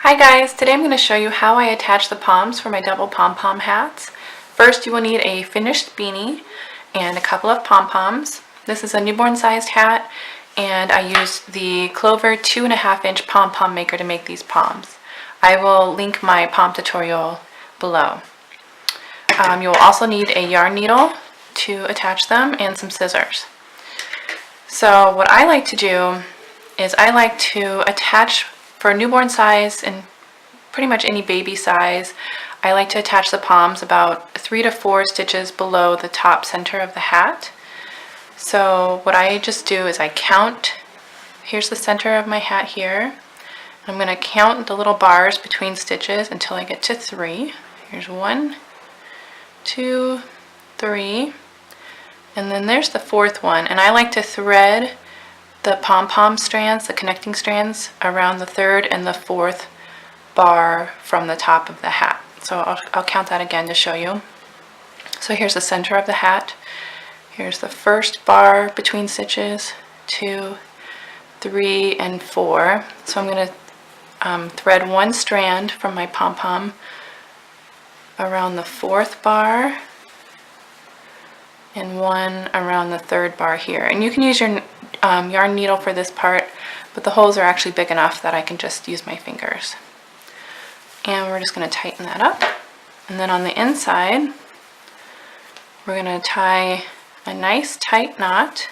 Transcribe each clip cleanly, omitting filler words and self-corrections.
Hi guys, today I'm going to show you how I attach the poms for my double pom-pom hats. First you will need a finished beanie and a couple of pom-poms. This is a newborn sized hat and I used the Clover 2.5 inch pom-pom maker to make these poms. I will link my pom tutorial below. You will also need a yarn needle to attach them and some scissors. So what I like to do is I like to attach for newborn size and pretty much any baby size. I like to attach the poms about 3 to 4 stitches below the top center of the hat. So what I just do is I count. Here's the center of my hat here. I'm going to count the little bars between stitches until I get to 3. Here's 1, 2, 3, and then there's the 4th one, and I like to thread the pom-pom strands, the connecting strands, around the 3rd and the 4th bar from the top of the hat. So I'll count that again to show you. So here's the center of the hat. Here's the first bar between stitches, 2, 3, and 4. So I'm going to thread one strand from my pom-pom around the 4th bar and one around the 3rd bar here. And you can use your yarn needle for this part, but the holes are actually big enough that I can just use my fingers. And we're just going to tighten that up. And then on the inside, we're going to tie a nice tight knot,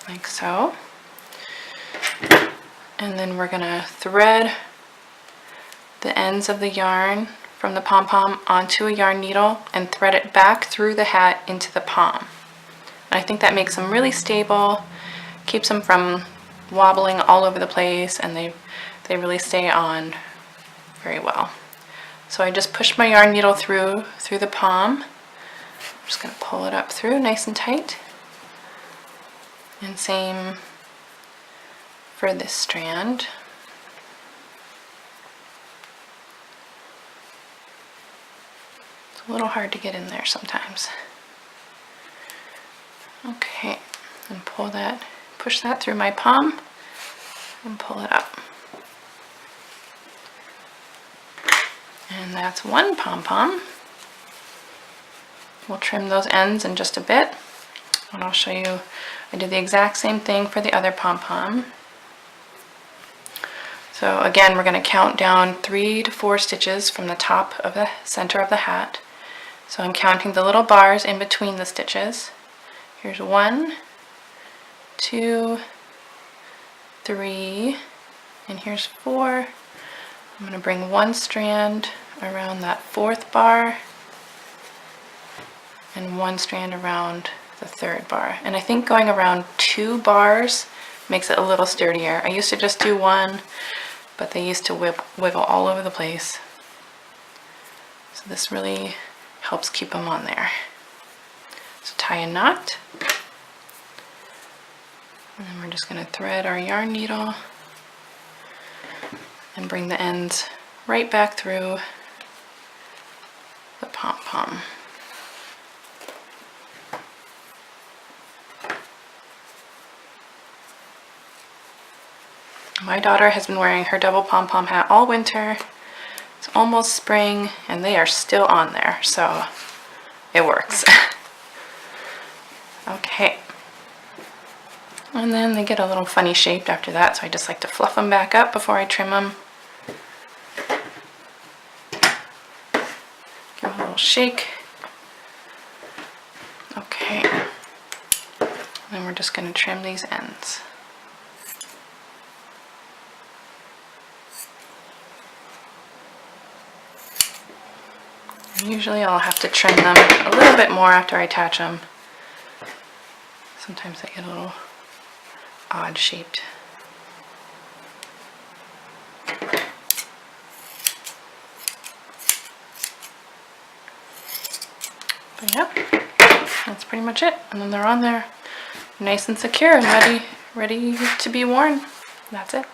like so. And then we're going to thread the ends of the yarn from the pom-pom onto a yarn needle and thread it back through the hat into the pom. And I think that makes them really stable, keeps them from wobbling all over the place, and they really stay on very well. So I just push my yarn needle through the pom. I'm just going to pull it up through nice and tight. And same for this strand. It's a little hard to get in there sometimes. Okay, and push that through my pom and pull it up. And that's one pom-pom. We'll trim those ends in just a bit, and I'll show you. I did the exact same thing for the other pom-pom. So again, we're going to count down 3 to 4 stitches from the top of the center of the hat. So I'm counting the little bars in between the stitches. Here's 1, 2, 3, and here's 4. I'm going to bring one strand around that 4th bar and one strand around the 3rd bar. And I think going around 2 bars makes it a little sturdier. I used to just do 1, but they used to wiggle all over the place. So this really helps keep them on there. So tie a knot, and then we're just going to thread our yarn needle and bring the ends right back through the pom-pom. My daughter has been wearing her double pom-pom hat all winter. It's almost spring and they are still on there, so it works. Okay. And then they get a little funny shaped after that, so I just like to fluff them back up before I trim them. Give a little shake. Okay. Then we're just going to trim these ends. Usually I'll have to trim them a little bit more after I attach them. Sometimes they get a little odd shaped. But yep, that's pretty much it. And then they're on there nice and secure and ready to be worn. That's it.